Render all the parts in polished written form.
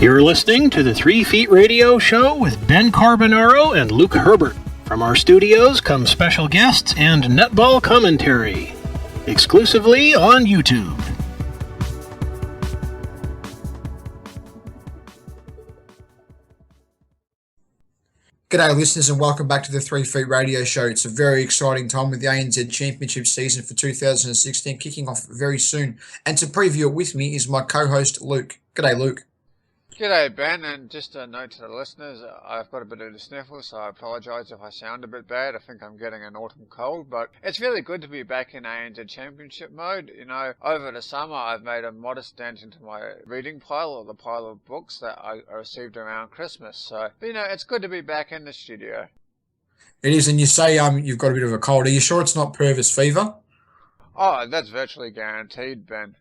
You're listening to the 3 Feet Radio Show with Ben Carbonaro and Luke Herbert. From our studios come special guests and netball commentary, exclusively on YouTube. G'day listeners and welcome back to the 3 Feet Radio Show. It's a very exciting time with the ANZ Championship season for 2016 kicking off very soon. And to preview it with me is my co-host Luke. G'day Luke. G'day Ben, and just a note to the listeners, I've got a bit of the sniffle, so I apologise if I sound a bit bad. I think I'm getting an autumn cold, but it's really good to be back in ANZ Championship mode. You know, over the summer I've made a modest dent into my reading pile, or the pile of books that I received around Christmas, so, you know, it's good to be back in the studio. It is, and you say you've got a bit of a cold. Are you sure it's not Purvis fever? Oh, that's virtually guaranteed, Ben.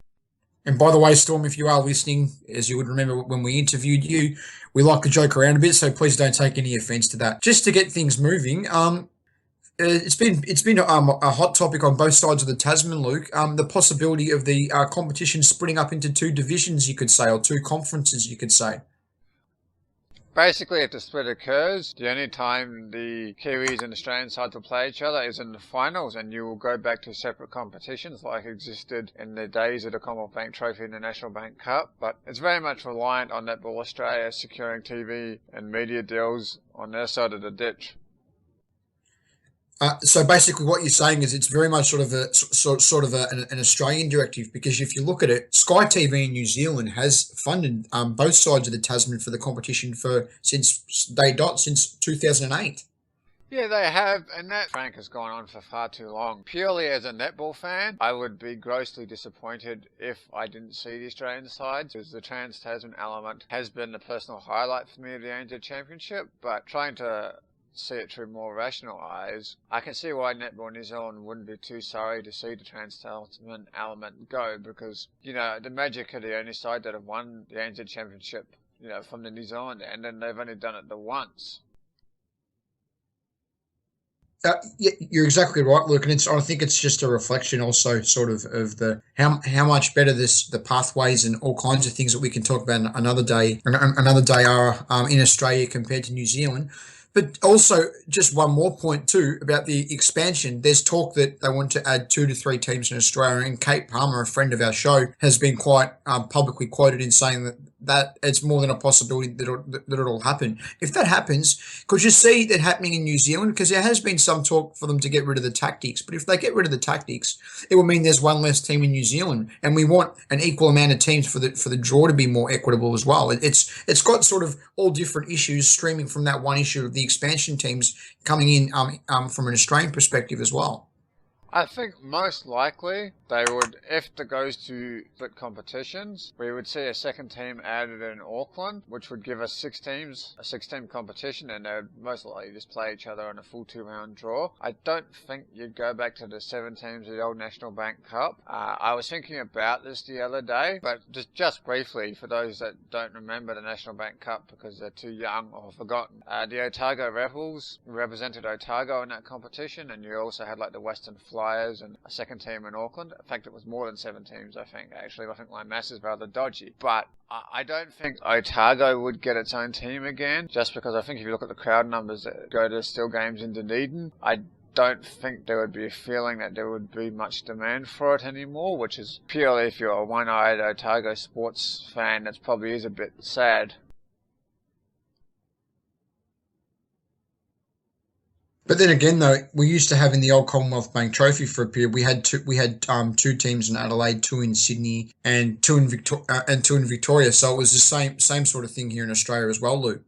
And by the way, Storm, if you are listening, as you would remember when we interviewed you, we like to joke around a bit, so please don't take any offence to that. Just to get things moving, it's been a hot topic on both sides of the Tasman, Luke. The possibility of the competition splitting up into 2 divisions, you could say, or 2 conferences, you could say. Basically, if the split occurs, the only time the Kiwis and Australian sides will play each other is in the finals, and you will go back to separate competitions like existed in the days of the Commonwealth Bank Trophy and the National Bank Cup. But it's very much reliant on Netball Australia securing TV and media deals on their side of the ditch. So basically what you're saying is it's very much sort of an Australian directive, because if you look at it, Sky TV in New Zealand has funded both sides of the Tasman for the competition since 2008. Yeah, they have, and that prank has gone on for far too long. Purely as a netball fan, I would be grossly disappointed if I didn't see the Australian sides, because the Trans-Tasman element has been the personal highlight for me of the ANZ Championship, but trying to see it through more rational eyes, I can see why Netball New Zealand wouldn't be too sorry to see the Trans-Tasman element go, because, you know, the Magic are the only side that have won the ANZ Championship, you know, from the New Zealand end, and they've only done it the once. Yeah, you're exactly right, Luke, and I think it's just a reflection also sort of the how much better the pathways and all kinds of things that we can talk about another day are in Australia compared to New Zealand. But also, just one more point too about the expansion. There's talk that they want to add 2 to 3 teams in Australia, and Kate Palmer, a friend of our show, has been quite publicly quoted in saying that it's more than a possibility that it'll happen. If that happens, could you see that happening in New Zealand? Because there has been some talk for them to get rid of the tactics, but if they get rid of the tactics, it will mean there's one less team in New Zealand, and we want an equal amount of teams for the draw to be more equitable as well. It's got sort of all different issues streaming from that one issue of the expansion teams coming in from an Australian perspective as well. I think most likely they would, if it goes to split competitions, we would see a second team added in Auckland, which would give us 6 teams, a 6-team competition, and they would most likely just play each other in a full 2-round draw. I don't think you'd go back to the 7 teams of the old National Bank Cup. I was thinking about this the other day, but just briefly, for those that don't remember the National Bank Cup because they're too young or forgotten, the Otago Rebels represented Otago in that competition, and you also had like the Western Flyers and a second team in Auckland. In fact, it was more than 7 teams, I think, actually. I think my maths is rather dodgy. But I don't think Otago would get its own team again, just because I think if you look at the crowd numbers that go to Still games in Dunedin, I don't think there would be a feeling that there would be much demand for it anymore, which is purely, if you're a one-eyed Otago sports fan, that probably is a bit sad. But then again, though, we used to have in the old Commonwealth Bank Trophy for a period. We had 2 teams in Adelaide, 2 in Sydney, and 2 in Victoria. So it was the same sort of thing here in Australia as well, Luke.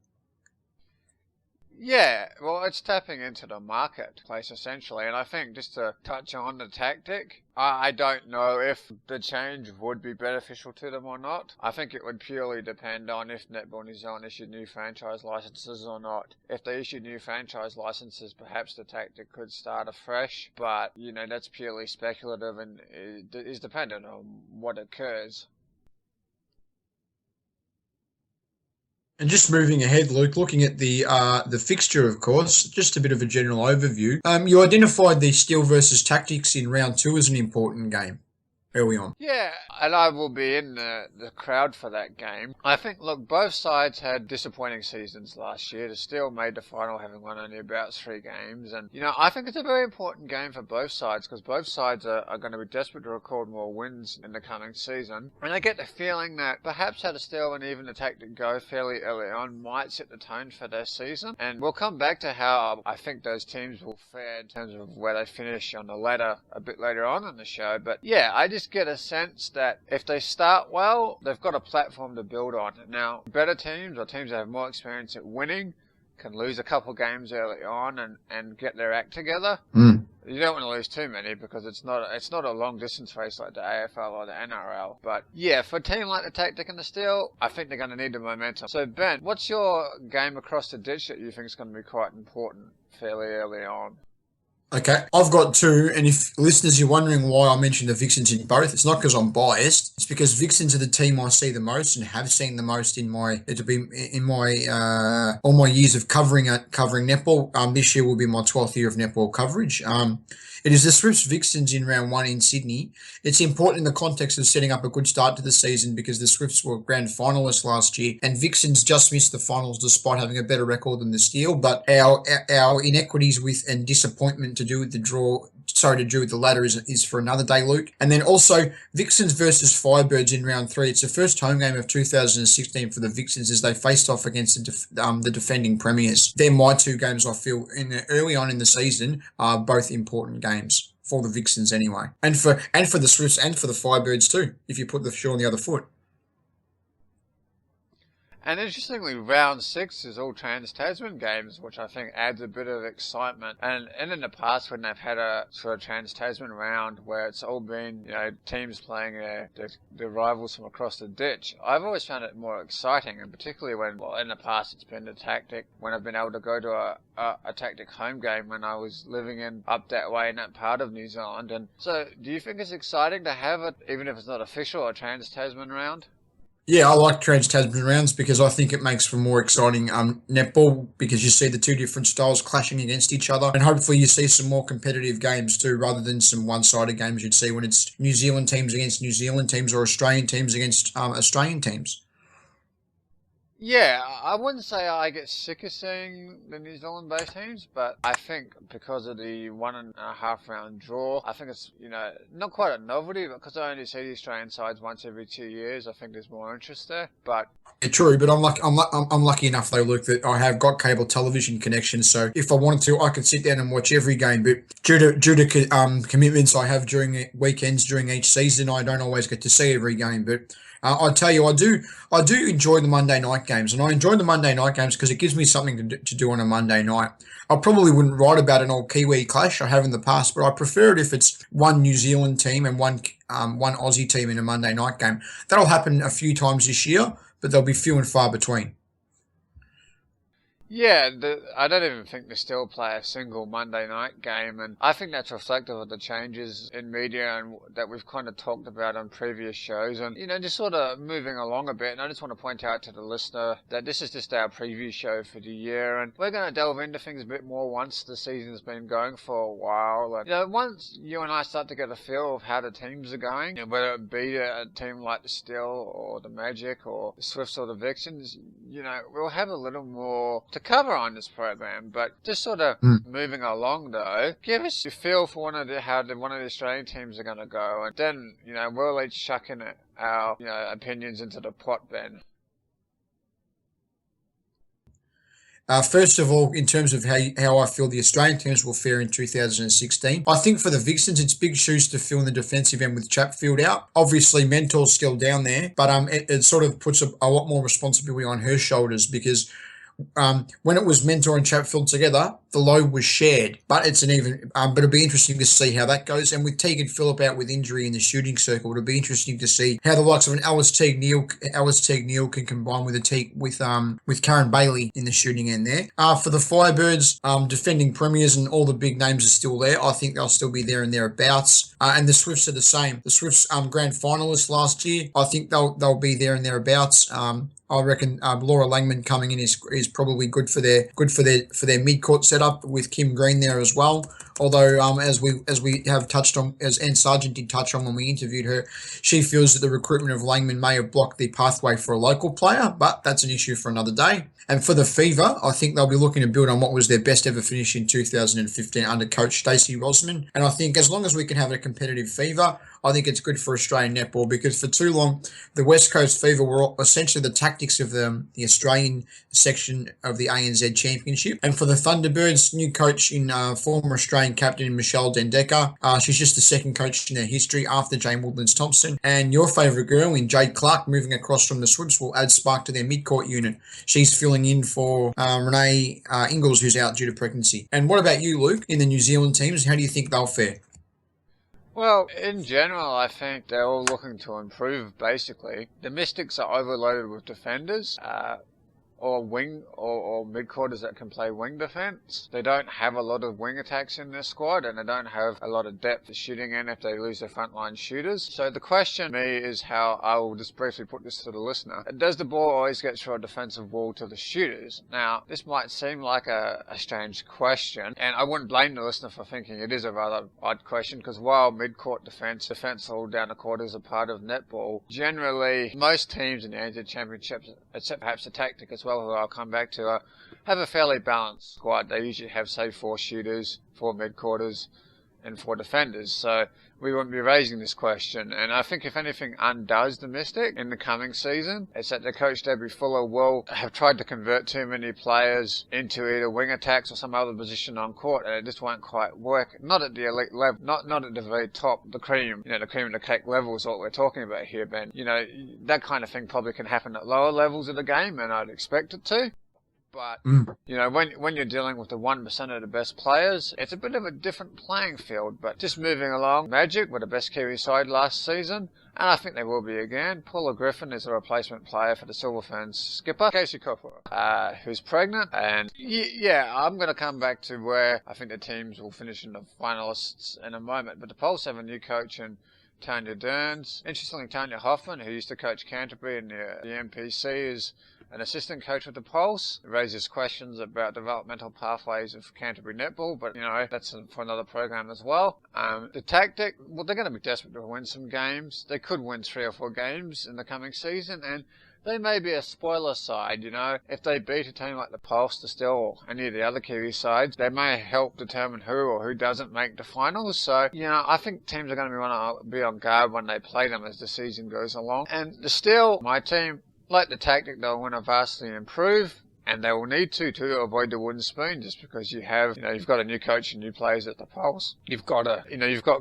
Yeah, well, it's tapping into the marketplace essentially, and I think just to touch on the tactic, I don't know if the change would be beneficial to them or not. I think it would purely depend on if Netball New Zealand issued new franchise licenses or not. If they issued new franchise licenses, perhaps the tactic could start afresh, but, you know, that's purely speculative and is dependent on what occurs. And just moving ahead, Luke, looking at the fixture, of course, just a bit of a general overview. You identified the Steel versus Tactics in round 2 as an important game. early on. Yeah, and I will be in the crowd for that game. I think, look, both sides had disappointing seasons last year. The Steel made the final having won only about 3 games. And, I think it's a very important game for both sides because both sides are going to be desperate to record more wins in the coming season. And I get the feeling that perhaps how the Steel and even the Tactic go fairly early on might set the tone for their season. And we'll come back to how I think those teams will fare in terms of where they finish on the ladder a bit later on in the show. But yeah, I just get a sense that if they start well, they've got a platform to build on. Now, better teams or teams that have more experience at winning can lose a couple games early on and get their act together. You don't want to lose too many because it's not a long distance race like the AFL or the NRL. But yeah, for a team like the Tactic and the Steel, I think they're going to need the momentum. So Ben, what's your game across the ditch that you think is going to be quite important fairly early on? Okay, I've got 2, and if listeners you're wondering why I mentioned the Vixens in both, it's not because I'm biased. It's because Vixens are the team I see the most and have seen the most in my all my years of covering netball. This year will be my 12th year of netball coverage. It is the Swifts Vixens in round 1 in Sydney. It's important in the context of setting up a good start to the season because the Swifts were grand finalists last year and Vixens just missed the finals despite having a better record than the Steel. But our inequities with and disappointment to do with the ladder is for another day, Luke. And then also Vixens versus Firebirds in round 3. It's the first home game of 2016 for the Vixens as they faced off against the defending premiers. They're my 2 games I feel early on in the season are both important games for the Vixens anyway, and for the Swifts and for the Firebirds too. If you put the shoe on the other foot. And interestingly, round 6 is all Trans-Tasman games, which I think adds a bit of excitement. And in the past, when they've had a sort of Trans-Tasman round where it's all been, teams playing their rivals from across the ditch, I've always found it more exciting. And particularly when, in the past, it's been the Tactic, when I've been able to go to a Tactic home game when I was living up that way in that part of New Zealand. And so, do you think it's exciting to have it, even if it's not official, a Trans-Tasman round? Yeah, I like Trans-Tasman rounds because I think it makes for more exciting netball because you see the 2 different styles clashing against each other and hopefully you see some more competitive games too rather than some one-sided games you'd see when it's New Zealand teams against New Zealand teams or Australian teams against Australian teams. Yeah, I wouldn't say I get sick of seeing the New Zealand-based teams, but I think because of the 1.5 round draw, I think it's, not quite a novelty, but because I only see the Australian sides once every 2 years, I think there's more interest there. But yeah, true, but I'm lucky enough though, Luke, that I have got cable television connection, so if I wanted to, I could sit down and watch every game. But due to commitments I have during weekends during each season, I don't always get to see every game, but. I tell you, I do enjoy the Monday night games, and I enjoy the Monday night games because it gives me something to do on a Monday night. I probably wouldn't write about an old Kiwi clash. I have in the past, but I prefer it if it's one New Zealand team and one Aussie team in a Monday night game. That'll happen a few times this year, but they'll be few and far between. Yeah, I don't even think they still play a single Monday night game, and I think that's reflective of the changes in media and that we've kind of talked about on previous shows, and just sort of moving along a bit. And I just want to point out to the listener that this is just our preview show for the year, and we're going to delve into things a bit more once the season's been going for a while. And once you and I start to get a feel of how the teams are going, whether it be a team like the Steel or the Magic or the Swifts or the Vixens, we'll have a little more to cover on this program. But just sort of moving along though, give us a feel for how one of the Australian teams are going to go, and then we'll each chuck in our opinions into the pot, Ben. First of all, in terms of how I feel the Australian teams will fare in 2016, I think for the Vixens, it's big shoes to fill in the defensive end with Chatfield out. Obviously, Mentor's still down there, but it sort of puts a lot more responsibility on her shoulders because when it was Mentor and Chatfield together, the load was shared, but but it'll be interesting to see how that goes. And with Teague and Phillip out with injury in the shooting circle, it'll be interesting to see how the likes of an Alice Teague Neal can combine with Karen Bailey in the shooting end there. For the Firebirds, defending premiers and all the big names are still there. I think they'll still be there and thereabouts. And the Swifts are the same. The Swifts grand finalists last year. I think they'll be there and thereabouts. I reckon Laura Langman coming in is probably good for their mid-court setup. setup with Kim Green there as well. Although, as we have touched on, as Anne Sargent did touch on when we interviewed her, she feels that the recruitment of Langman may have blocked the pathway for a local player, but that's an issue for another day. And for the Fever, I think they'll be looking to build on what was their best ever finish in 2015 under coach Stacey Rosman. And I think as long as we can have a competitive Fever, I think it's good for Australian netball, because for too long, the West Coast Fever were essentially the tactics of the Australian section of the ANZ Championship. And for the Thunderbirds, new coach in former Australian captain Michelle Dendeka. She's just the second coach in their history after Jane Woodlands-Thompson. And your favourite girl in Jade Clark moving across from the Swifts will add spark to their mid-court unit. She's filling in for Renee Ingles, who's out due to pregnancy. And what about you, Luke, in the New Zealand teams? How do you think they'll fare? Well, in general, I think they're all looking to improve, basically. The Mystics are overloaded with defenders, or wing or mid-quarters that can play wing defense. They don't have a lot of wing attacks in their squad, and they don't have a lot of depth shooting in if they lose their frontline shooters. So the question to me is how, I will just briefly put this to the listener, does the ball always get through a defensive wall to the shooters? Now, this might seem like a strange question, and I wouldn't blame the listener for thinking it is a rather odd question, because while mid-court defense all down the court is a part of netball, generally most teams in the ANZ Championships, except perhaps the Tactic as well, who I'll come back to, have a fairly balanced squad. They usually have, say, 4 shooters, 4 mid-quarters, and 4 defenders. So we wouldn't be raising this question. And I think if anything undoes the Mystic in the coming season, it's that the coach Debbie Fuller will have tried to convert too many players into either wing attacks or some other position on court, and it just won't quite work. Not at the elite level, not at the very top, the cream of the cake level is what we're talking about here, Ben. That kind of thing probably can happen at lower levels of the game, and I'd expect it to. But, when you're dealing with the 1% of the best players, it's a bit of a different playing field. But just moving along, Magic were the best Kiwi side last season, and I think they will be again. Paula Griffin is a replacement player for the Silver Ferns skipper, Casey Cooper, who's pregnant. And I'm going to come back to where I think the teams will finish in the finalists in a moment. But the Pulse have a new coach in Tanya Derns. Interestingly, Tanya Hoffman, who used to coach Canterbury in the MPC, is an assistant coach with the Pulse. It raises questions about developmental pathways of Canterbury netball, but that's for another program as well. The Tactic, well, they're going to be desperate to win some games. They could win 3 or 4 games in the coming season, and they may be a spoiler side. If they beat a team like the Pulse, the Still, or any of the other Kiwi sides, they may help determine who or who doesn't make the finals. So, I think teams are going to want to be on guard when they play them as the season goes along. And the Still, my team, like the Tactic, they'll want to vastly improve, and they will need to avoid the wooden spoon, just because you've got a new coach and new players at the Pulse. You've got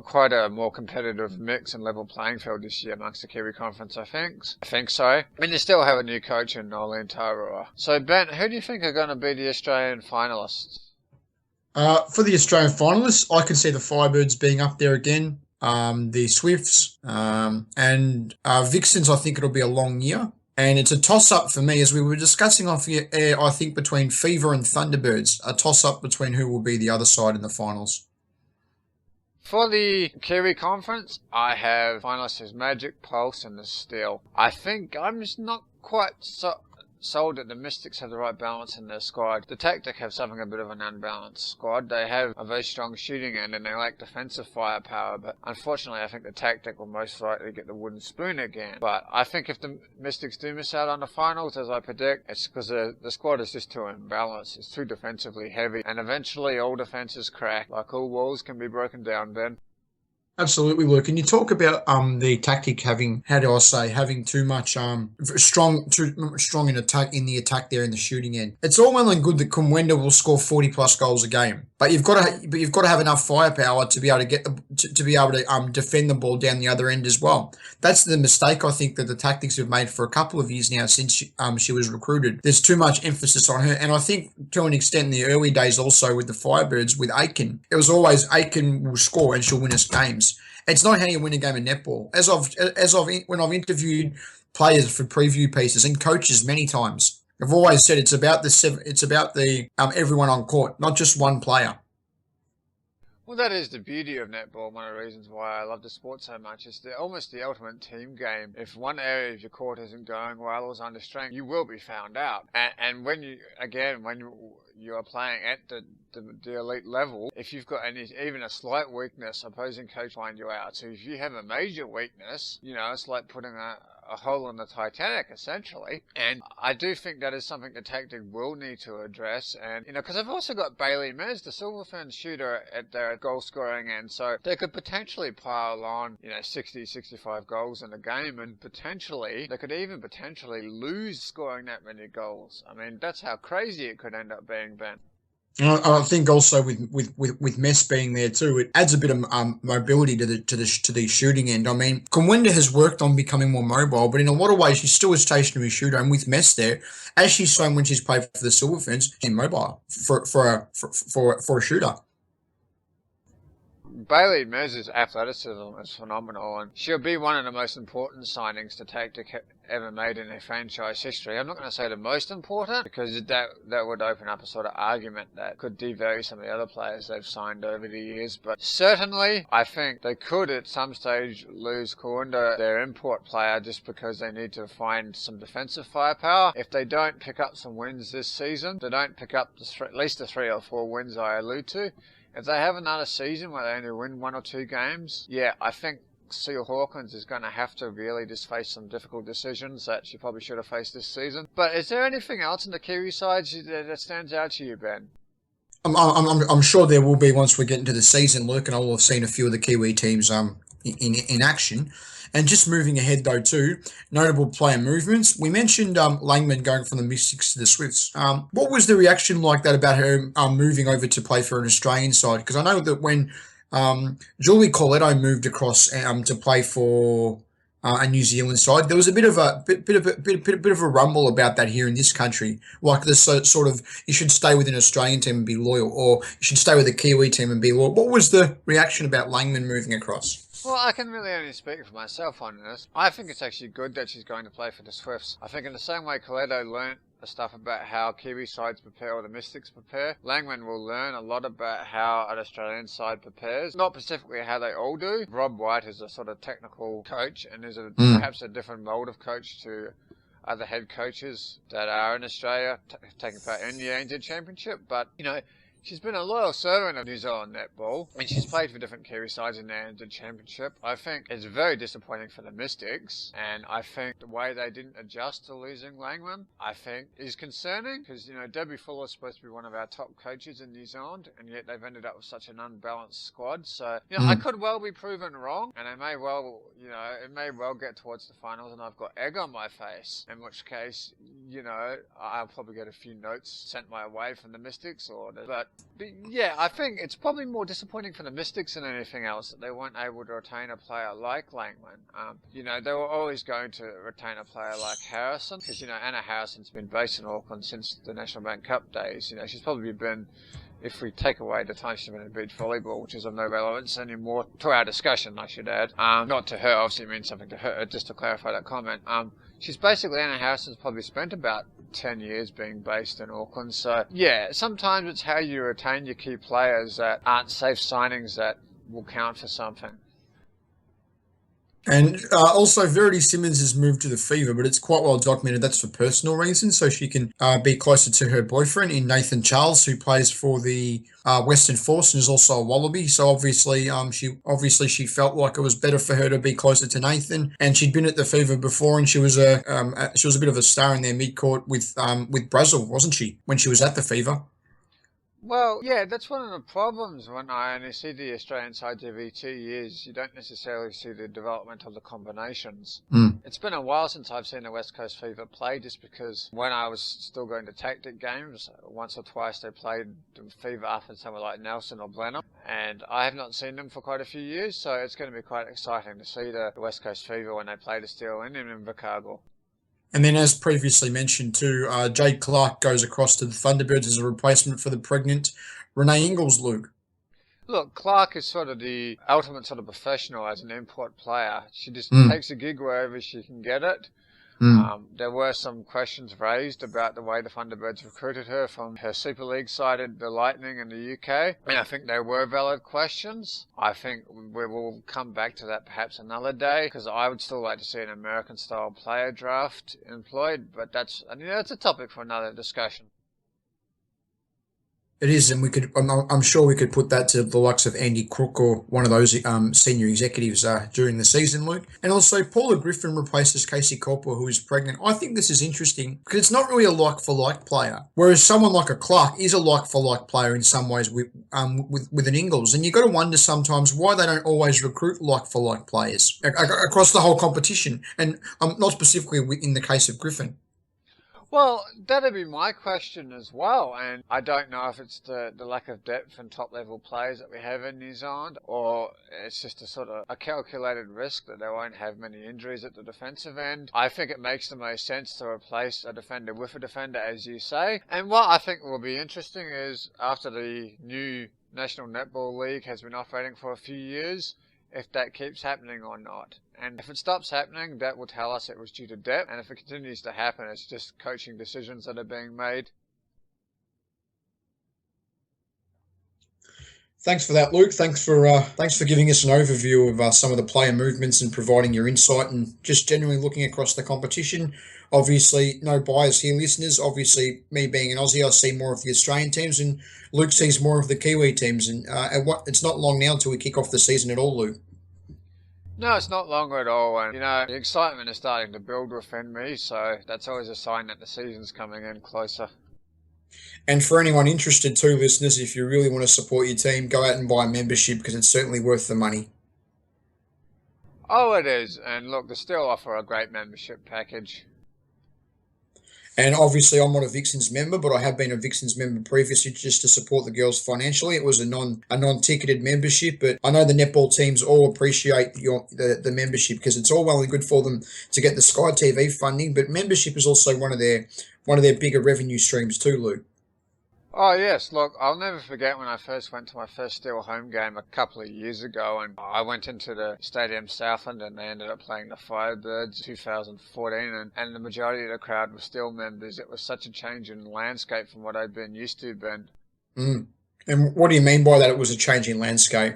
quite a more competitive mix and level playing field this year amongst the Kiwi Conference, I think so. And you still have a new coach in Nolene Taurua. So, Ben, who do you think are going to be the Australian finalists? For the Australian finalists, I can see the Firebirds being up there again, the Swifts, and Vixens. I think it'll be a long year. And it's a toss-up for me, as we were discussing off air, I think, between Fever and Thunderbirds, a toss-up between who will be the other side in the finals. For the Kiwi Conference, I have finalists as Magic, Pulse, and the Steel. I think I'm just not quite sold that the Mystics have the right balance in their squad. The Tactic have something a bit of an unbalanced squad. They have a very strong shooting end and they lack defensive firepower, but unfortunately I think the Tactic will most likely get the wooden spoon again. But I think if the Mystics do miss out on the finals, as I predict, it's because the squad is just too imbalanced. It's too defensively heavy, and eventually all defenses crack. Like all walls can be broken down, Ben. Absolutely, Luke. And you talk about the Tactic having, having too much strong in the attack there in the shooting end. It's all well and good that Kumwenda will score 40+ goals a game, but you've got to have enough firepower to be able to defend the ball down the other end as well. That's the mistake I think that the Tactics have made for a couple of years now since she was recruited. There's too much emphasis on her, and I think to an extent in the early days also with the Firebirds with Aiken, it was always Aiken will score and she'll win us games. It's not how you win a game of netball. When I've interviewed players for preview pieces and coaches many times, I've always said it's about the everyone on court, not just one player. Well, that is the beauty of netball. One of the reasons why I love the sport so much is almost the ultimate team game. If one area of your court isn't going well or is under strain, you will be found out. And when you are playing at the elite level, if you've got even a slight weakness, opposing coach find you out. So if you have a major weakness, it's like putting a hole in the Titanic, essentially. And I do think that is something the tactic will need to address. And, because I've also got Bailey Mez, the Silver Ferns shooter, at their goal scoring end. So they could potentially pile on, 60, 65 goals in a game. And they could even potentially lose scoring that many goals. I mean, that's how crazy it could end up being, Ben. I think also with Mess being there too, it adds a bit of mobility to the shooting end. I mean, Kumwenda has worked on becoming more mobile, but in a lot of ways she's still a stationary shooter. And with Mess there, as she's shown when she's played for the Silver Ferns, she's mobile for a shooter. Bailey Mez's athleticism is phenomenal, and she'll be one of the most important signings the Tactic ever made in their franchise history. I'm not going to say the most important, because that would open up a sort of argument that could devalue some of the other players they've signed over the years. But certainly, I think they could at some stage lose Kawunda, their import player, just because they need to find some defensive firepower. If they don't pick up some wins this season, they don't pick up at least the 3 or 4 wins I allude to. If they have another season where they only win 1 or 2 games, I think Seal Hawkins is going to have to really just face some difficult decisions that she probably should have faced this season. But is there anything else in the Kiwi side that stands out to you, Ben? I'm sure there will be once we get into the season, Luke, and I will have seen a few of the Kiwi teams in action. And just moving ahead, though, too, notable player movements. We mentioned Langman going from the Mystics to the Swifts. What was the reaction like that about her moving over to play for an Australian side? Because I know that when Julie Corletto moved across to play for a New Zealand side, there was a bit of a rumble about that here in this country. Like this sort of, you should stay with an Australian team and be loyal, or you should stay with a Kiwi team and be loyal. What was the reaction about Langman moving across? Well, I can really only speak for myself on this. I think it's actually good that she's going to play for the Swifts. I think in the same way Coletto learnt the stuff about how Kiwi sides prepare or the Mystics prepare, Langman will learn a lot about how an Australian side prepares. Not specifically how they all do. Rob White is a sort of technical coach and is perhaps a different mould of coach to other head coaches that are in Australia taking part in the ANZ Championship. But, she's been a loyal servant of New Zealand netball, and she's played for different Kiwi sides in the ANZ Championship. I think it's very disappointing for the Mystics, and I think the way they didn't adjust to losing Langman, I think, is concerning, because, Debbie Fuller's supposed to be one of our top coaches in New Zealand, and yet they've ended up with such an unbalanced squad. So, I could well be proven wrong, and it may well get towards the finals, and I've got egg on my face, in which case, I'll probably get a few notes sent my way from the Mystics, but yeah, I think it's probably more disappointing for the Mystics than anything else that they weren't able to retain a player like Langman. They were always going to retain a player like Harrison, because, Anna Harrison's been based in Auckland since the National Bank Cup days. She's probably been, if we take away the time she's been in beach volleyball, which is of no relevance anymore to our discussion, I should add. Not to her, obviously it means something to her, just to clarify that comment. Anna Harrison's probably spent about 10 years being based in Auckland. So, yeah, sometimes it's how you retain your key players that aren't safe signings that will count for something. And also, Verity Simmons has moved to the Fever, but it's quite well documented that's for personal reasons, so she can be closer to her boyfriend in Nathan Charles, who plays for the Western Force and is also a Wallaby. So obviously, she felt like it was better for her to be closer to Nathan. And she'd been at the Fever before, and she was a bit of a star in their midcourt with Brazil, wasn't she, when she was at the Fever? Well, yeah, that's one of the problems when I only see the Australian sides every 2 years. You don't necessarily see the development of the combinations. It's been a while since I've seen the West Coast Fever play, just because when I was still going to tactic games, once or twice they played the Fever after someone like Nelson or Blenheim, and I have not seen them for quite a few years, so it's going to be quite exciting to see the West Coast Fever when they play the Steel Indian in Chicago. And then, as previously mentioned too, Jade Clark goes across to the Thunderbirds as a replacement for the pregnant Renee Ingles, Luke. Look, Clark is sort of the ultimate sort of professional as an import player. She just takes a gig wherever she can get it. There were some questions raised about the way the Thunderbirds recruited her from her Super League side at the Lightning in the UK, and I think they were valid questions. I think we will come back to that perhaps another day, because I would still like to see an American-style player draft employed, but that's a topic for another discussion. It is, and I'm sure we could put that to the likes of Andy Crook or one of those senior executives during the season, Luke. And also, Paula Griffin replaces Casey Copper, who is pregnant. I think this is interesting because it's not really a like-for-like player, whereas someone like a Clark is a like-for-like player in some ways with an Ingles. And you've got to wonder sometimes why they don't always recruit like-for-like players across the whole competition, and not specifically in the case of Griffin. Well, that'd be my question as well, and I don't know if it's the lack of depth and top-level players that we have in New Zealand, or it's just a sort of a calculated risk that they won't have many injuries at the defensive end. I think it makes the most sense to replace a defender with a defender, as you say. And what I think will be interesting is, after the new National Netball League has been operating for a few years, if that keeps happening or not. And if it stops happening, that will tell us it was due to depth. And if it continues to happen, it's just coaching decisions that are being made. Thanks for that, Luke. Thanks for giving us an overview of some of the player movements and providing your insight and just generally looking across the competition. Obviously, no bias here, listeners. Obviously, me being an Aussie, I see more of the Australian teams, and Luke sees more of the Kiwi teams. And it's not long now until we kick off the season at all, Luke. No, it's not long at all, and the excitement is starting to build within me, so that's always a sign that the season's coming in closer. And for anyone interested too, listeners, if you really want to support your team, go out and buy a membership because it's certainly worth the money. Oh, it is, and look, they still offer a great membership package. And obviously, I'm not a Vixens member, but I have been a Vixens member previously just to support the girls financially. It was a non-ticketed membership, but I know the netball teams all appreciate the membership because it's all well and good for them to get the Sky TV funding, but membership is also one of their bigger revenue streams too, Luke. Oh yes, look, I'll never forget when I first went to my first Steel home game a couple of years ago, and I went into the Stadium Southland and they ended up playing the Firebirds 2014, and the majority of the crowd were Steel members. It was such a change in landscape from what I'd been used to, Ben. And what do you mean by that it was a change in landscape?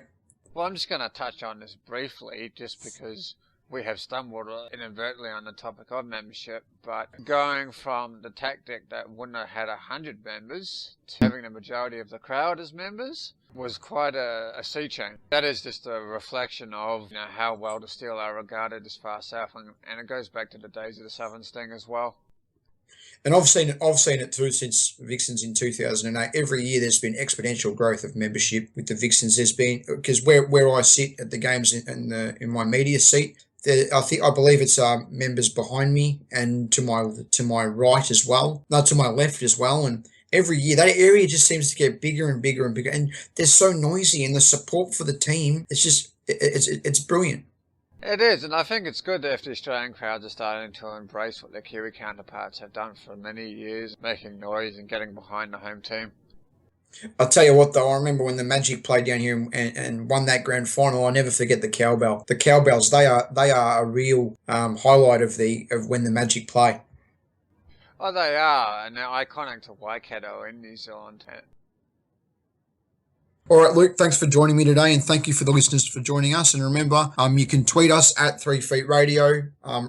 Well, I'm just going to touch on this briefly just because we have stumbled inadvertently on the topic of membership, but going from the tactic that wouldn't have had 100 members to having the majority of the crowd as members was quite a sea change. That is just a reflection of how well the Steel are regarded as far south, and it goes back to the days of the Southern Sting as well. And I've seen it too since Vixens in 2008. Every year there's been exponential growth of membership with the Vixens. There's been, because where I sit at the games in my media seat, I believe it's members behind me and to my right as well, no, to my left as well. And every year that area just seems to get bigger and bigger and bigger. And they're so noisy, and the support for the team, it's brilliant. It is, and I think it's good that if the Australian crowds are starting to embrace what their Kiwi counterparts have done for many years, making noise and getting behind the home team. I'll tell you what, though, I remember when the Magic played down here and won that grand final. I'll never forget the cowbell. The cowbells, they are a real highlight of when the Magic play. Oh, they are, and they're iconic to Waikato in New Zealand. All right, Luke, thanks for joining me today, and thank you for the listeners for joining us. And remember, you can tweet us at 3 Feet Radio,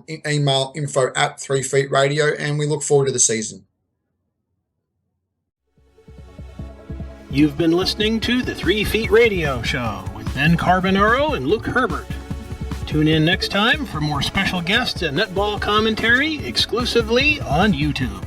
email info@3feetradio, and we look forward to the season. You've been listening to the 3 Feet Radio Show with Ben Carbonaro and Luke Herbert. Tune in next time for more special guests and netball commentary exclusively on YouTube.